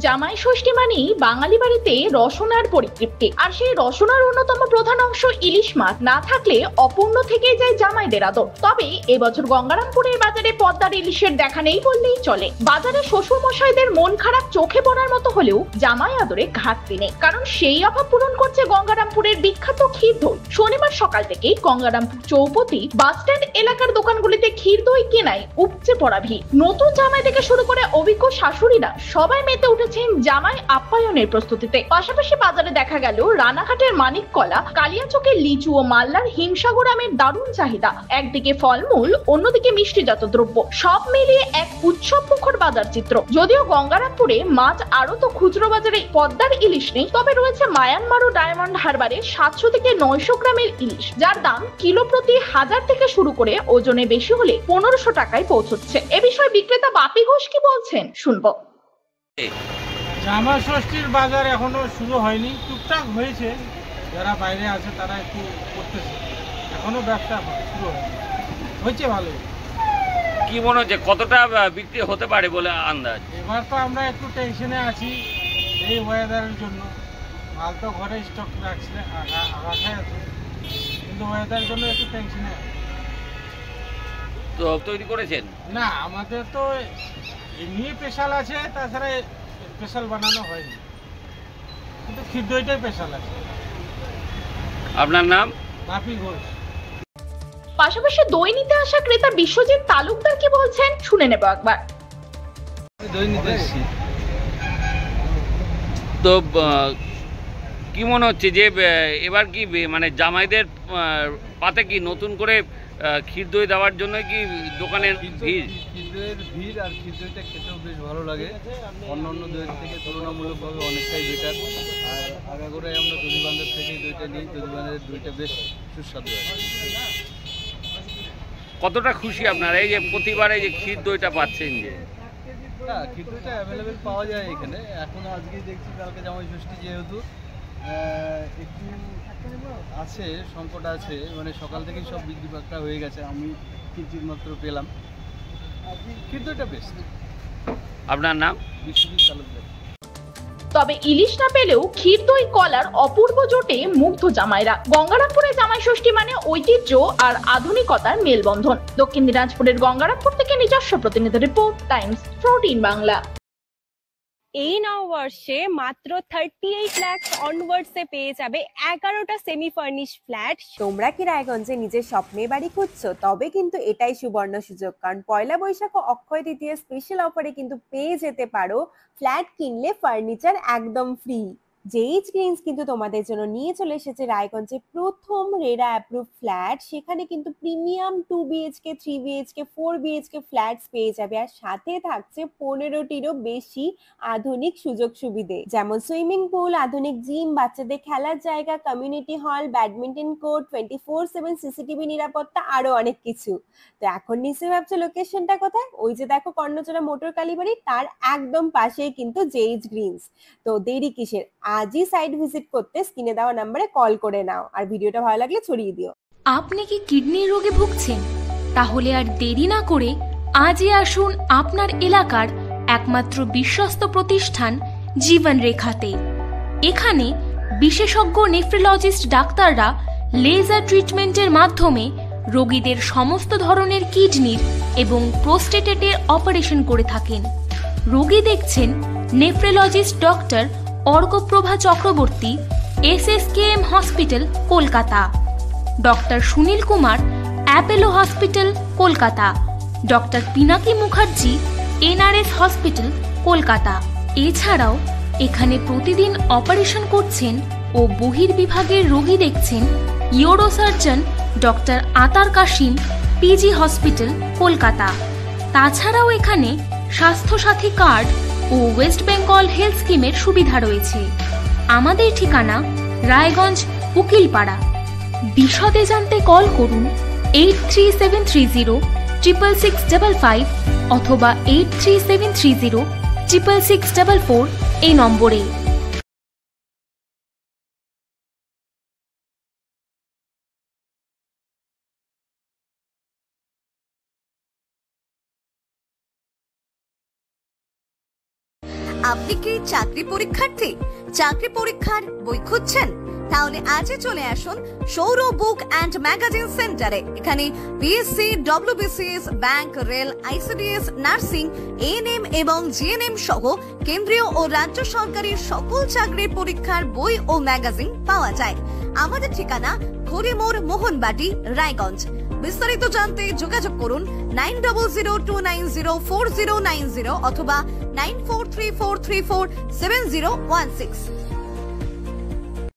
জামাই ষষ্ঠী মানেই বাঙালি বাড়িতে রসনার পরিতৃপ্তি, আর সেই রসনার অন্যতম প্রধান অংশ ইলিশ মাছ না থাকলে অপূর্ণ থেকেই যায় জামাইদের আদর। তবে এবছর গঙ্গারামপুরের বাজারে পদ্মার ইলিশের দেখা নেই বললেই চলে। বাজারে শ্বশুর মশাইদের মন খারাপ চোখে পড়ার মতো হলেও জামাই আদরে ঘাটতি নেই, কারণ সেই অভাব পূরণ করছে গঙ্গারামপুরের বিখ্যাত ক্ষীর দই। শনিবার সকাল থেকেই গঙ্গারামপুর চৌপতি বাসস্ট্যান্ড এলাকার দোকানগুলিতে ক্ষীর দই কেনায় উপচে পড়া ভিড়। নতুন জামাই থেকে শুরু করে অভিজ্ঞ শাশুড়িরা সবাই মেতে উঠেছেন জামাই আপ্যায়নের প্রস্তুতিতে। পাশাপাশি বাজারে দেখা গেল রানাঘাটের মানিক কলা, কালিয়াচকের লিচু ও মালদার হিমসাগর আমের দারুণ চাহিদা। একদিকে ফলমূল, অন্যদিকে মিষ্টিজাত দ্রব্য, সব মিলিয়ে এক উৎসব মুখর বাজার চিত্র। যদিও গঙ্গারামপুরে মাছ আড়ত ও খুচরো বাজারে পদ্মার ইলিশ নেই, তবে রয়েছে মায়ানমার ও ডায়মন্ড হারবারে 700 থেকে 900 গ্রামের ইলিশ, যার দাম কিলো প্রতি 1000 থেকে শুরু করে ওজনে বেশি হলে 1500 টাকায় পৌঁছচ্ছে। এ বিষয়ে বিক্রেতা বাপি ঘোষ কি বলছেন শুনবো। জামাই ষষ্ঠীর বাজার এখনো শুরু হয়নি, টুকটাক হয়েছে, যারা বাইরে আছে তারা একটু করতেছে, এখনো ব্যবসা শুরু হয়েছে ভালো। কি মনে হচ্ছে কতটা বিক্রি হতে পারে বলে আন্দাজ? এবার তো আমরা একটু টেনশনে আছি এই ওয়েদারের জন্য। মাল তো ঘরে স্টক রাখা আছে, কিন্তু ওয়েদারের জন্য একটু টেনশনে। তো তৈরি করেছেন? না, আমাদের তো এমনি স্পেশাল আছে, তাছাড়া স্পেশাল বানানো হয়নি, কিন্তু ক্ষীর দইটাই স্পেশাল আছে। আপনার নাম? বাপি ঘোষ। পাশাপাশি দই নিতে আসা ক্রেতা বিশ্বজিৎ তালুকদার কি বলছেন শুনে নেব একবার। দই নিতে এসেছি। তো কি মনে হচ্ছে যে এবার কি মানে জামাইদের পাতে কি নতুন করে ক্ষীর দই দেওয়ার জন্য কি দোকানের ভিড়? ক্ষীর দইয়ের ভিড়, আর ক্ষীর দইটা খেতেও বেশ ভালো লাগে, অন্য অন্য দইয়ের থেকে তুলনামূলকভাবে অনেকটাই বেটার। আর আগাগোড়ায় আমরা দধিবান্ধব থেকে দইটা নিই, দধিবান্ধবের দইটা বেশ সুস্বাদু হয়। কতটা খুশি আপনারা এই যে প্রতিবার এই যে ক্ষীর দইটা পাচ্ছেন? যে হ্যাঁ, ক্ষীর দইটা অ্যাভেলেবেল পাওয়া যায় এখানে। এখন আজকে দেখছি, কালকে জামাই ষষ্ঠী যেহেতু একটু আছে, সংকট আছে, মানে সকাল থেকেই সব বিক্রি বাট্টা হয়ে গেছে, আমি কিঞ্চিত মাত্র পেলাম। ক্ষীর দইটা বেস্ট। আপনার নাম? বিশ্বজিৎ তালুকদার। তবে ইলিশ না পেলেও ক্ষীর দই কলার অপূর্ব জোটে মুগ্ধ জামাইরা। গঙ্গারামপুরে জামাই ষষ্ঠী মানে ঐতিহ্য আর আধুনিকতার মেলবন্ধন। দক্ষিণ দিনাজপুরের গঙ্গারামপুর থেকে নিজস্ব প্রতিনিধি রিপোর্ট, টাইমস 14 বাংলা। এই নববর্ষে মাত্র 38 লাখ অনওয়ার্ডসে পেয়ে যাবে 11টা সেমি ফার্নিশ ফ্ল্যাট। তোমরা কি রায়গঞ্জে নিজের স্বপ্নের বাড়ি খুঁজছো? তবে কিন্তু এটাই সুবর্ণ সুযোগ, কারণ পয়লা বৈশাখ ও অক্ষয় তৃতীয়া স্পেশাল অফারে কিন্তু পেয়ে যেতে পারো ফ্ল্যাট কিনলে ফার্নিচার একদম ফ্রি। জেইচ গ্রিনস কিন্তু তোমাদের জন্য নিয়ে চলে এসেছে রায়গঞ্জে প্রথম রেরা অ্যাপ্রুভ ফ্ল্যাট। সেখানে কিন্তু premium 2 BHK 3 BHK 4 BHK flats পেয়ে যাবে, আর সাথে থাকছে 15টিরও বেশি আধুনিক সুযোগ সুবিধে, যেমন সুইমিং পুল, আধুনিক জিম, বাচ্চাদের খেলার জায়গা, community hall, badminton court, 24/7 CCTV নিরাপত্তা, আরো অনেক কিছু। তো এখন নিশ্চয়ই ভাবছো লোকেশনটা কোথায়? ওই যে দেখো কর্ণচড়া মোটর কালীবাড়ি, তার একদম পাশেই কিন্তু জেইচ গ্রিনস। তো দেরি কিসের? আজই সাইট ভিজিট করতে স্ক্রিনে দেওয়া নম্বরে কল করে নাও, আর ভিডিওটা ভালো লাগলে ছড়িয়ে দিও। আপনি কি কিডনি রোগে ভুগছেন? তাহলে আর দেরি না করে আজই আসুন আপনার এলাকার একমাত্র বিশ্বস্ত প্রতিষ্ঠান জীবন রেখাতে। এখানে বিশেষজ্ঞ নেফ্রোলজিস্ট ডাক্তাররা লেজার ট্রিটমেন্টের মাধ্যমে রোগীদের সমস্ত ধরনের কিডনির এবং প্রোস্টেটের অপারেশন করে থাকেন। রোগী দেখছেন nephrologist doctor Arkaprava Chakraborty, SSKM hospital, Kolkata; doctor Sunil Kumar, Apollo hospital, Kolkata; doctor Pinaki Mukherjee, NRS hospital, Kolkata. এছাড়াও এখানে প্রতিদিন অপারেশন করছেন ও বহির্বিভাগের রোগী দেখছেন ইউরোসার্জন ডক্টর আতার কাশিম, PG হসপিটাল, কলকাতা। তাছাড়াও এখানে স্বাস্থ্যসাথী কার্ড ও ওয়েস্ট বেঙ্গল হেলথ স্কিমের সুবিধা রয়েছে। আমাদের ঠিকানা রায়গঞ্জ, উকিলপাড়া। বিশদে জানতে কল করুন 8373066655 অথবা 8373066644 এই নম্বরে। আপনি কি চাকরি পরীক্ষার্থী? চাকরি পরীক্ষার বই খুঁজছেন? তাহলে আজই চলে আসুন সৌর বুক অ্যান্ড ম্যাগাজিন সেন্টারে। এখানে BSc, WBCS, bank, rail, ICDS, nursing, ANM এবং জিএনএম সহ কেন্দ্রীয় ও রাজ্য সরকারের সকল চাকরির পরীক্ষার বই ও ম্যাগাজিন পাওয়া যায়। আমাদের ঠিকানা খড়িমোড়, মোহনবাটি, রায়গঞ্জ। বিস্তারিত জানতে যোগাযোগ করুন 9002904090 অথবা 9434347016।